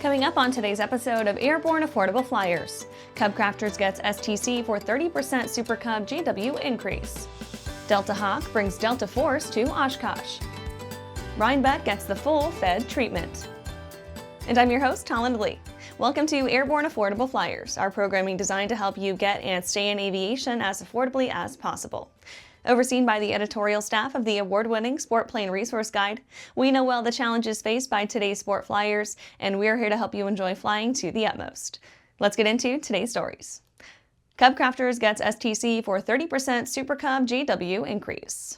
Coming up on today's episode of Airborne Affordable Flyers, CubCrafters gets STC for 30% Super Cub GW increase. Deltahawk brings Delta Force to Oshkosh. Rhinebeck gets the full Fed treatment. And I'm your host, Holland Lee. Welcome to Airborne Affordable Flyers, our programming designed to help you get and stay in aviation as affordably as possible. Overseen by the editorial staff of the award-winning Sport Plane Resource Guide, we know well the challenges faced by today's sport flyers, and we're here to help you enjoy flying to the utmost. Let's get into today's stories. CubCrafters gets STC for 30% Super Cub GW increase.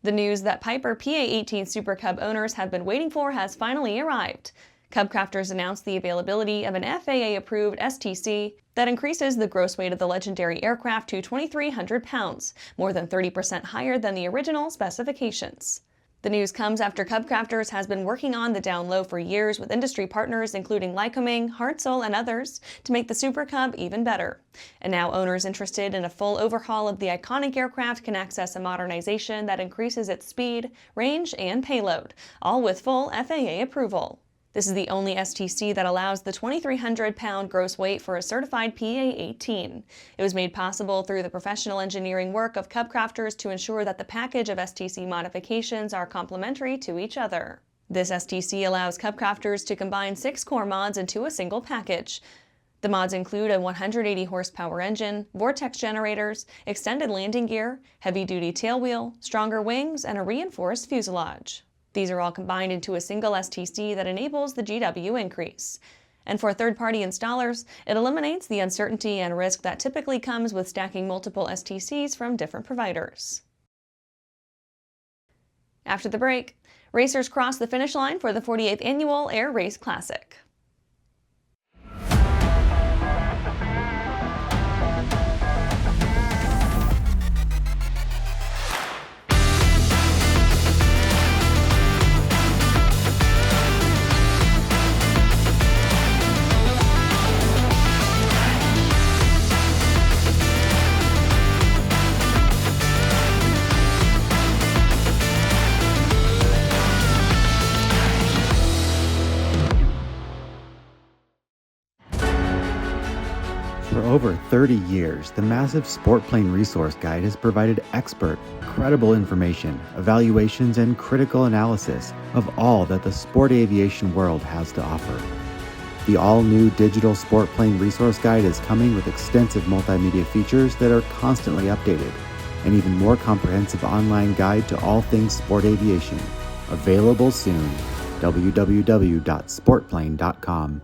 The news that Piper PA-18 Super Cub owners have been waiting for has finally arrived. CubCrafters announced the availability of an FAA-approved STC that increases the gross weight of the legendary aircraft to 2,300 pounds, more than 30% higher than the original specifications. The news comes after CubCrafters has been working on the down low for years with industry partners including Lycoming, Hartzell, and others to make the Super Cub even better. And now owners interested in a full overhaul of the iconic aircraft can access a modernization that increases its speed, range, and payload, all with full FAA approval. This is the only STC that allows the 2,300-pound gross weight for a certified PA-18. It was made possible through the professional engineering work of CubCrafters to ensure that the package of STC modifications are complementary to each other. This STC allows CubCrafters to combine 6 core mods into a single package. The mods include a 180-horsepower engine, vortex generators, extended landing gear, heavy-duty tailwheel, stronger wings, and a reinforced fuselage. These are all combined into a single STC that enables the GW increase. And for third-party installers, it eliminates the uncertainty and risk that typically comes with stacking multiple STCs from different providers. After the break, racers cross the finish line for the 48th Annual Air Race Classic. For over 30 years, the massive Sport Plane Resource Guide has provided expert, credible information, evaluations, and critical analysis of all that the sport aviation world has to offer. The all-new digital Sport Plane Resource Guide is coming with extensive multimedia features that are constantly updated, an even more comprehensive online guide to all things sport aviation. Available soon. www.sportplane.com.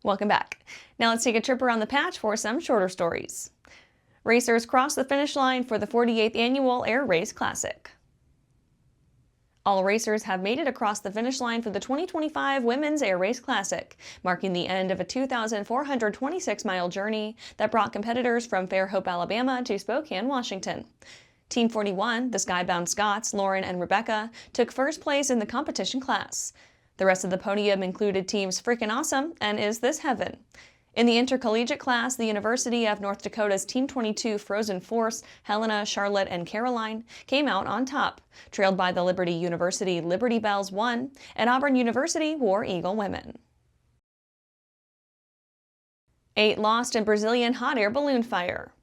Welcome back. Now let's take a trip around the patch for some shorter stories. Racers cross the finish line for the 48th Annual Air Race Classic. All racers have made it across the finish line for the 2025 Women's Air Race Classic, marking the end of a 2,426-mile journey that brought competitors from Fairhope, Alabama to Spokane, Washington. Team 41, the Skybound Scots, Lauren and Rebecca, took first place in the competition class. The rest of the podium included teams Frickin' Awesome and Is This Heaven? In the intercollegiate class, the University of North Dakota's Team 22 Frozen Force, Helena, Charlotte, and Caroline came out on top, trailed by the Liberty University Liberty Bells 1 and Auburn University War Eagle Women. 8 lost in Brazilian hot air balloon fire.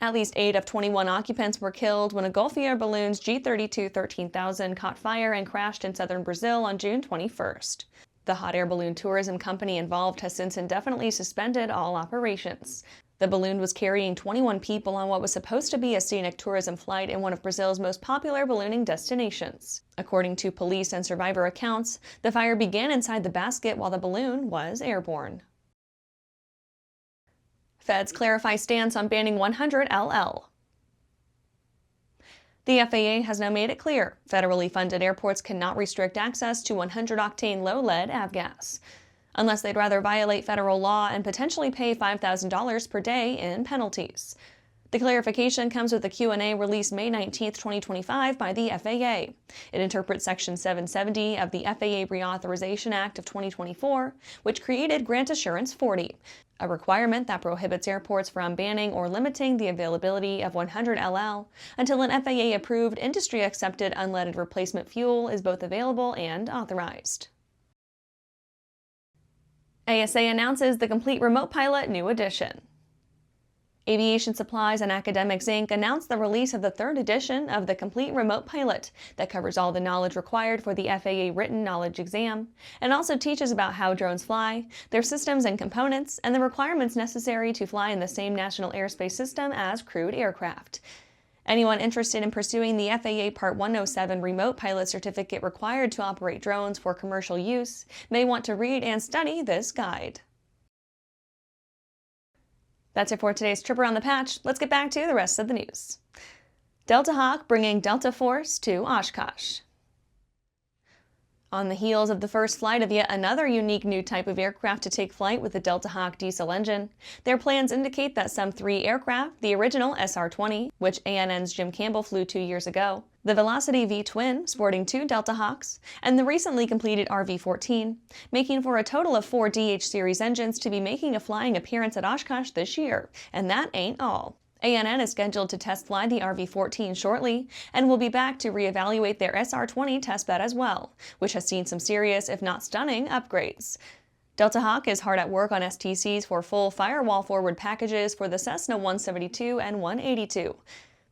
At least 8 of 21 occupants were killed when a Gulfier balloon's G-32 13,000 caught fire and crashed in southern Brazil on June 21st. The hot air balloon tourism company involved has since indefinitely suspended all operations. The balloon was carrying 21 people on what was supposed to be a scenic tourism flight in one of Brazil's most popular ballooning destinations. According to police and survivor accounts, the fire began inside the basket while the balloon was airborne. Feds clarify stance on banning 100 LL. The FAA has now made it clear federally funded airports cannot restrict access to 100-octane low-lead avgas, unless they'd rather violate federal law and potentially pay $5,000 per day in penalties. The clarification comes with a Q&A released May 19, 2025 by the FAA. It interprets Section 770 of the FAA Reauthorization Act of 2024, which created Grant Assurance 40, a requirement that prohibits airports from banning or limiting the availability of 100 LL until an FAA-approved, industry-accepted unleaded replacement fuel is both available and authorized. ASA announces the Complete Remote Pilot New Edition. Aviation Supplies and Academics, Inc. announced the release of the 3rd edition of the Complete Remote Pilot that covers all the knowledge required for the FAA written knowledge exam and also teaches about how drones fly, their systems and components, and the requirements necessary to fly in the same national airspace system as crewed aircraft. Anyone interested in pursuing the FAA Part 107 Remote Pilot Certificate required to operate drones for commercial use may want to read and study this guide. That's it for today's trip around the patch. Let's get back to the rest of the news. Deltahawk bringing Delta Force to Oshkosh. On the heels of the first flight of yet another unique new type of aircraft to take flight with the Deltahawk diesel engine, their plans indicate that some 3 aircraft, the original SR-20, which ANN's Jim Campbell flew 2 years ago, the Velocity V-twin, sporting 2 Deltahawks, and the recently completed RV-14, making for a total of 4 DH series engines to be making a flying appearance at Oshkosh this year. And that ain't all. ANN is scheduled to test fly the RV-14 shortly and will be back to reevaluate their SR-20 testbed as well, which has seen some serious, if not stunning, upgrades. Deltahawk is hard at work on STCs for full firewall-forward packages for the Cessna 172 and 182.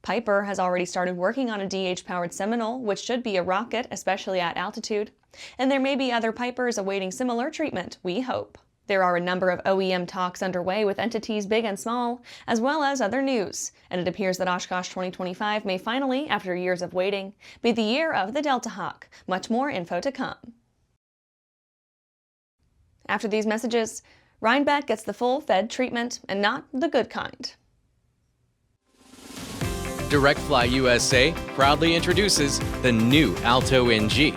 Piper has already started working on a DH-powered Seminole, which should be a rocket, especially at altitude. And there may be other Pipers awaiting similar treatment, we hope. There are a number of OEM talks underway with entities big and small, as well as other news, and it appears that Oshkosh 2025 may finally, after years of waiting, be the year of the Deltahawk. Much more info to come. After these messages, Rhinebeck gets the full Fed treatment, and not the good kind. Direct Fly USA proudly introduces the new Alto NG,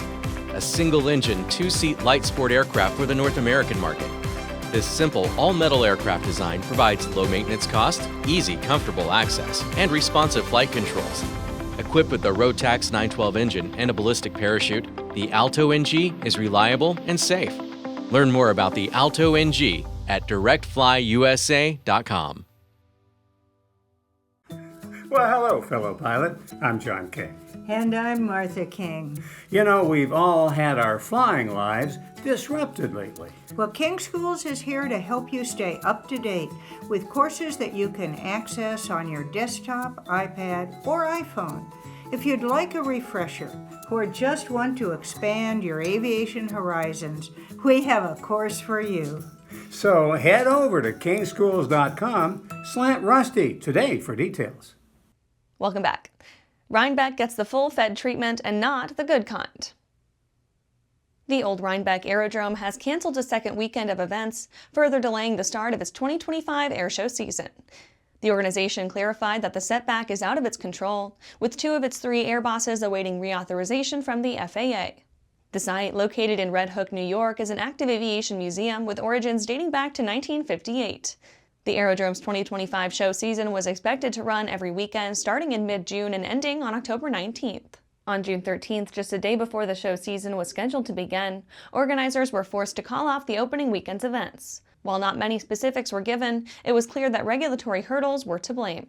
a single-engine, 2-seat light sport aircraft for the North American market. This simple, all-metal aircraft design provides low-maintenance cost, easy, comfortable access, and responsive flight controls. Equipped with the Rotax 912 engine and a ballistic parachute, the Alto NG is reliable and safe. Learn more about the Alto NG at directflyusa.com. Well, hello, fellow pilot. I'm John King. And I'm Martha King. You know, we've all had our flying lives disrupted lately. Well, King Schools is here to help you stay up to date with courses that you can access on your desktop, iPad, or iPhone. If you'd like a refresher or just want to expand your aviation horizons, we have a course for you. So head over to kingschools.com/Rusty today for details. Welcome back. Rhinebeck gets the full Fed treatment and not the good kind. The Old Rhinebeck Aerodrome has canceled a second weekend of events, further delaying the start of its 2025 Airshow season. The organization clarified that the setback is out of its control, with 2 of its 3 air bosses awaiting reauthorization from the FAA. The site, located in Red Hook, New York, is an active aviation museum with origins dating back to 1958. The Aerodrome's 2025 show season was expected to run every weekend starting in mid-June and ending on October 19th. On June 13th, just a day before the show season was scheduled to begin, organizers were forced to call off the opening weekend's events. While not many specifics were given, it was clear that regulatory hurdles were to blame.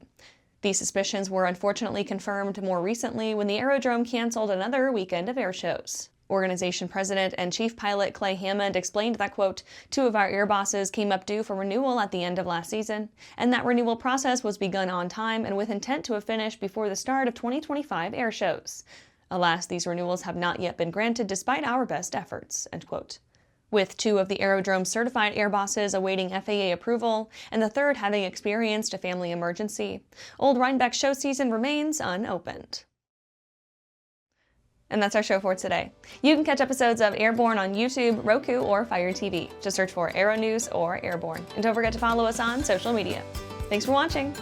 These suspicions were unfortunately confirmed more recently when the Aerodrome canceled another weekend of air shows. Organization President and Chief Pilot Clay Hammond explained that, quote, 2 of our air bosses came up due for renewal at the end of last season, and that renewal process was begun on time and with intent to have finished before the start of 2025 air shows. Alas, these renewals have not yet been granted despite our best efforts, end quote. With 2 of the Aerodrome's certified air bosses awaiting FAA approval and the 3rd having experienced a family emergency, Old Rhinebeck show season remains unopened. And that's our show for today. You can catch episodes of Airborne on YouTube, Roku, or Fire TV. Just search for Aero-News or Airborne. And don't forget to follow us on social media. Thanks for watching.